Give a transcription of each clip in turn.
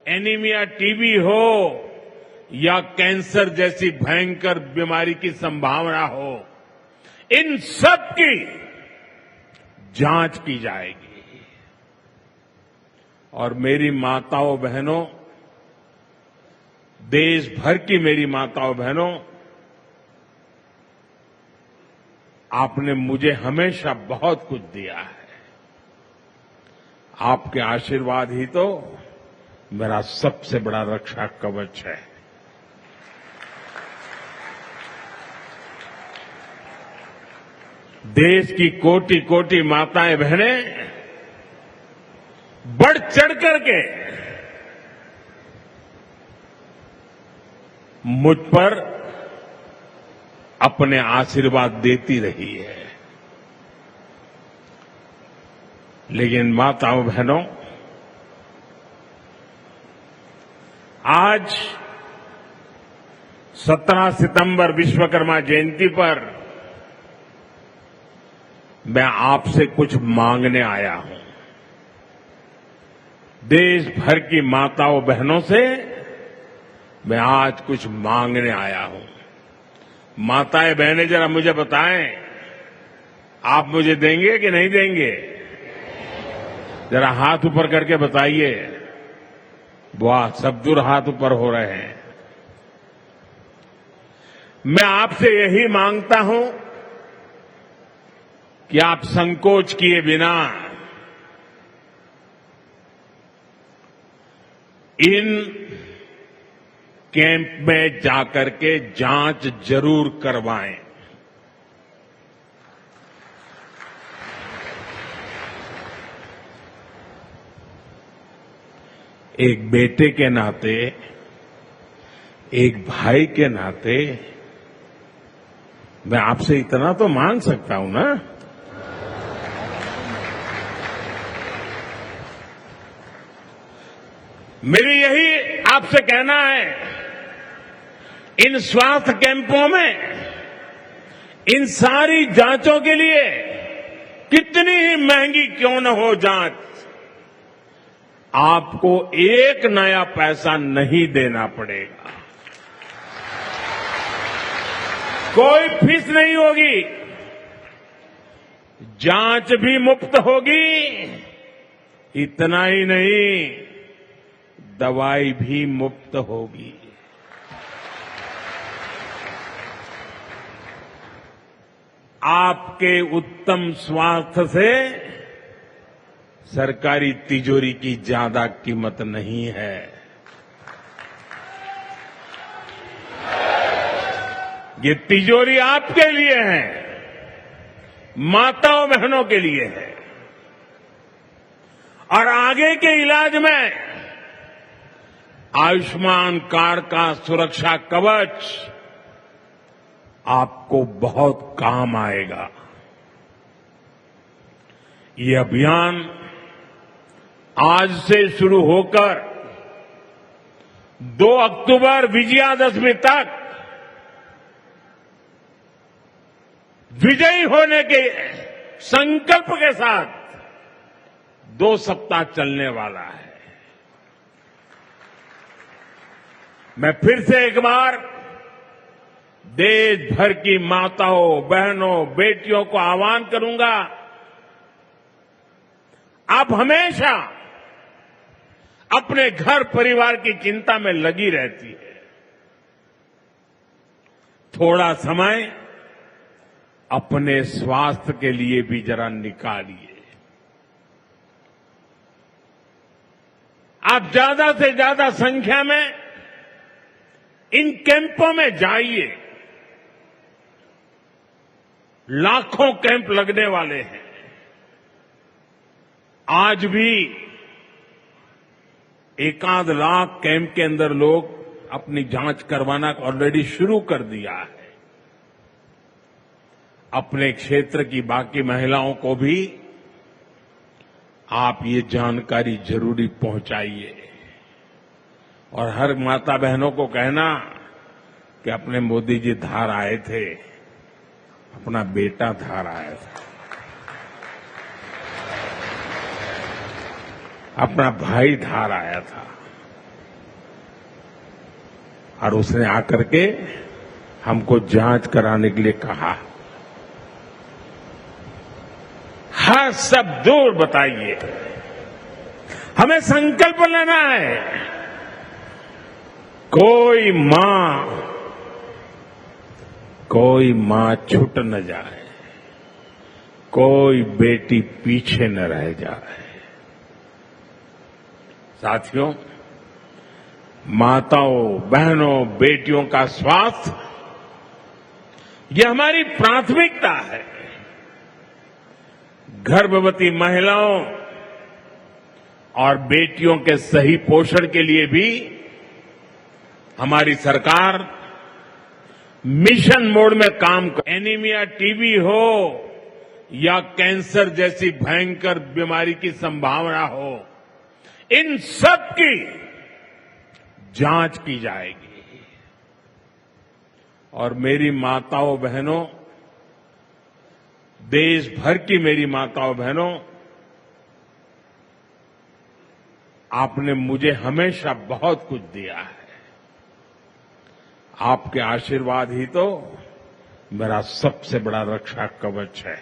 Anaemia, TB हो या cancer जैसी भयंकर बीमारी की संभावना हो, इन सब की जांच की जाएगी। और मेरी माताओं बहनों, देश भर की मेरी माताओं बहनों, आपने मुझे हमेशा बहुत कुछ दिया है। आपके आशीर्वाद ही तो मेरा सबसे बड़ा रक्षा कवच है। देश की कोटि कोटि माताएं बहनें बढ़ चढ़ करके मुझ पर अपने आशीर्वाद देती रही है। लेकिन माताओं बहनों, आज 17 सितंबर विश्वकर्मा जयंती पर मैं आपसे कुछ मांगने आया हूं। देश भर की माताओं बहनों से मैं आज कुछ मांगने आया हूं। माताएं बहनें, जरा मुझे बताएं, आप मुझे देंगे कि नहीं देंगे? जरा हाथ ऊपर करके बताइए। वाह, सब दूर हाथ ऊपर हो रहे हैं। मैं आपसे यही मांगता हूं कि आप संकोच किए बिना इन कैंप में जाकर के जांच जरूर करवाएं। एक बेटे के नाते, एक भाई के नाते मैं आपसे इतना तो मांग सकता हूं ना। मेरी यही आपसे कहना है, इन स्वास्थ्य कैंपों में इन सारी जांचों के लिए कितनी ही महंगी क्यों न हो जांच, आपको एक नया पैसा नहीं देना पड़ेगा। कोई फीस नहीं होगी, जांच भी मुफ्त होगी। इतना ही नहीं, दवाई भी मुफ्त होगी। आपके उत्तम स्वास्थ्य से सरकारी तिजोरी की ज्यादा कीमत नहीं है। ये तिजोरी आपके लिए है, माताओं बहनों के लिए है। और आगे के इलाज में आयुष्मान कार्ड का सुरक्षा कवच आपको बहुत काम आएगा। ये अभियान आज से शुरू होकर 2 अक्टूबर विजयादशमी तक विजयी होने के संकल्प के साथ 2 सप्ताह चलने वाला है। मैं फिर से एक बार देश भर की माताओं, बहनों, बेटियों को आह्वान करूंगा, आप हमेशा अपने घर परिवार की चिंता में लगी रहती है। थोड़ा समय अपने स्वास्थ्य के लिए भी जरा निकालिए। आप ज्यादा से ज्यादा संख्या में इन कैंपों में जाइए। लाखों कैंप लगने वाले हैं। आज भी 1 लाख कैंप के अंदर लोग अपनी जांच करवाना ऑलरेडी शुरू कर दिया है। अपने क्षेत्र की बाकी महिलाओं को भी आप ये जानकारी जरूरी पहुंचाइए। और हर माता बहनों को कहना कि अपने मोदी जी धार आए थे, अपना बेटा धार आया था, अपना भाई धार आया था। और उसने आकर के हमको जांच कराने के लिए कहा। हर सब दूर बताइए, हमें संकल्प लेना है। कोई मां छूट न जाए, कोई बेटी पीछे न रह जाए। साथियों, माताओं, बहनों, बेटियों का स्वास्थ्य ये हमारी प्राथमिकता है। गर्भवती महिलाओं और बेटियों के सही पोषण के लिए भी हमारी सरकार मिशन मोड में काम कर। एनीमिया, टीबी हो या कैंसर जैसी भयंकर बीमारी की संभावना हो, इन सब की जांच की जाएगी। और मेरी माताओं बहनों, देश भर की मेरी माताओं बहनों, आपने मुझे हमेशा बहुत कुछ दिया है। आपके आशीर्वाद ही तो मेरा सबसे बड़ा रक्षा कवच है।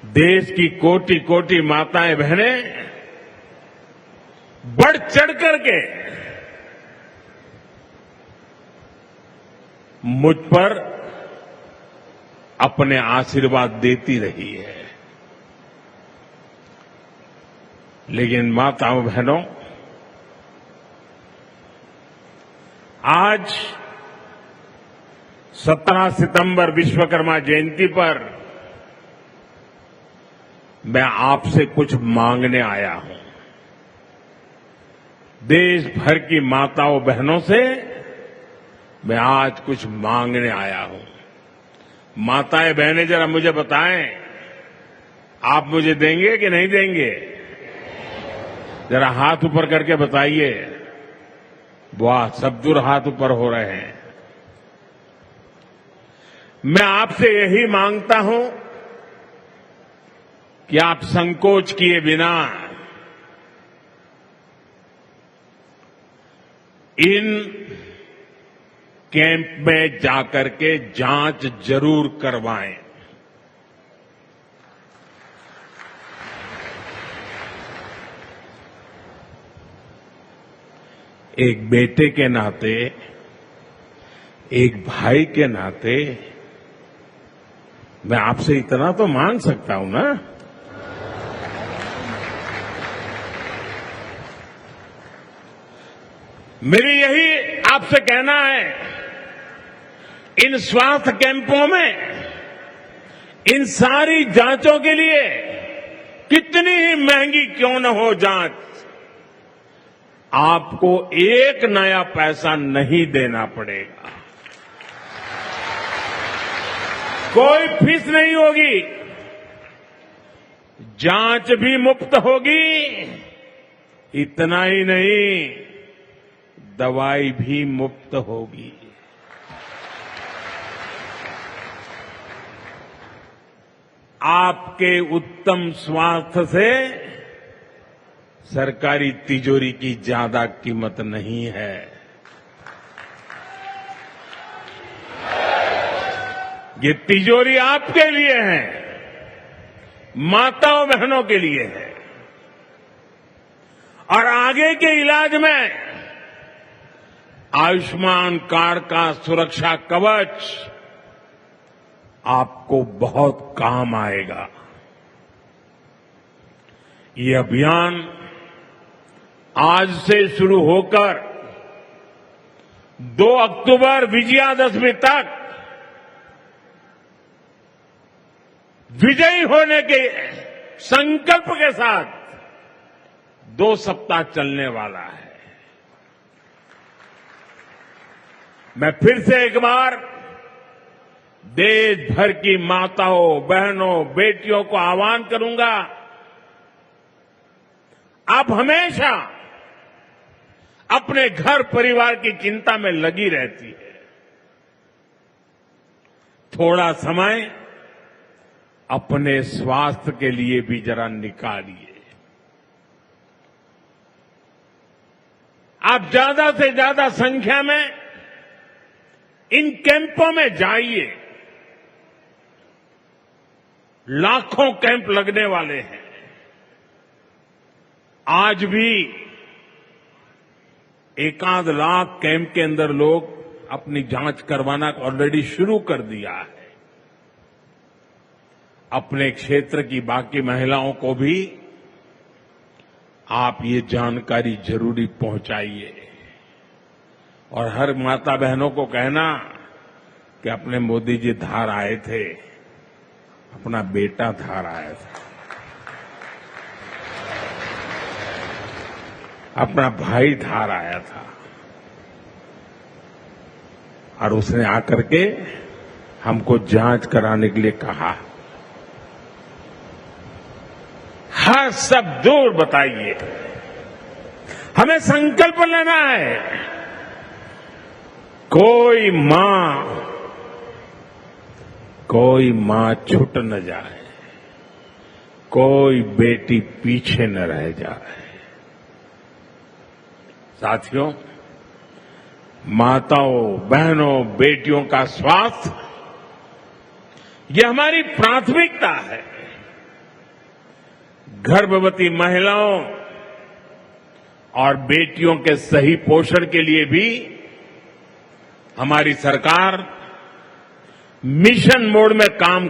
देश की कोटि कोटि माताएं बहनें बढ़ चढ़ करके मुझ पर अपने आशीर्वाद देती रही है। लेकिन माताओं बहनों, आज 17 सितंबर विश्वकर्मा जयंती पर मैं आपसे कुछ मांगने आया हूं। देश भर की माताओं बहनों से मैं आज कुछ मांगने आया हूं। माताएं बहनें, जरा मुझे बताएं, आप मुझे देंगे कि नहीं देंगे? जरा हाथ ऊपर करके बताइए। वाह, सब दूर हाथ ऊपर हो रहे हैं। मैं आपसे यही मांगता हूं कि आप संकोच किए बिना इन कैंप में जाकर के जांच जरूर करवाएं। एक बेटे के नाते, एक भाई के नाते मैं आपसे इतना तो मांग सकता हूं ना। मेरी यही आपसे कहना है, इन स्वास्थ्य कैंपों में इन सारी जांचों के लिए कितनी ही महंगी क्यों न हो जांच, आपको एक नया पैसा नहीं देना पड़ेगा। कोई फीस नहीं होगी, जांच भी मुफ्त होगी। इतना ही नहीं, दवाई भी मुफ्त होगी। आपके उत्तम स्वास्थ्य से सरकारी तिजोरी की ज्यादा कीमत नहीं है। ये तिजोरी आपके लिए है, माताओं बहनों के लिए है। और आगे के इलाज में आयुष्मान कार्ड का सुरक्षा कवच आपको बहुत काम आएगा। ये अभियान आज से शुरू होकर 2 अक्टूबर विजयादशमी तक विजयी होने के संकल्प के साथ 2 सप्ताह चलने वाला है। मैं फिर से एक बार देश भर की माताओं, बहनों, बेटियों को आह्वान करूंगा, आप हमेशा अपने घर परिवार की चिंता में लगी रहती है। थोड़ा समय अपने स्वास्थ्य के लिए भी जरा निकालिए। आप ज्यादा से ज्यादा संख्या में इन कैंपों में जाइए। लाखों कैंप लगने वाले हैं। आज भी 1 लाख कैंप के अंदर लोग अपनी जांच करवाना ऑलरेडी शुरू कर दिया है। अपने क्षेत्र की बाकी महिलाओं को भी आप ये जानकारी जरूरी पहुंचाइए और हर माता बहनों को कहना कि अपने मोदी जी धार आए थे, अपना बेटा धार आया था, अपना भाई धार आया था और उसने आकर के हमको जांच कराने के लिए कहा। हर सब दूर बताइए। हमें संकल्प लेना है। कोई मां छूट न जाए, कोई बेटी पीछे न रह जाए। साथियों, माताओं, बहनों, बेटियों का स्वास्थ्य ये हमारी प्राथमिकता है। गर्भवती महिलाओं और बेटियों के सही पोषण के लिए भी हमारी सरकार मिशन मोड में काम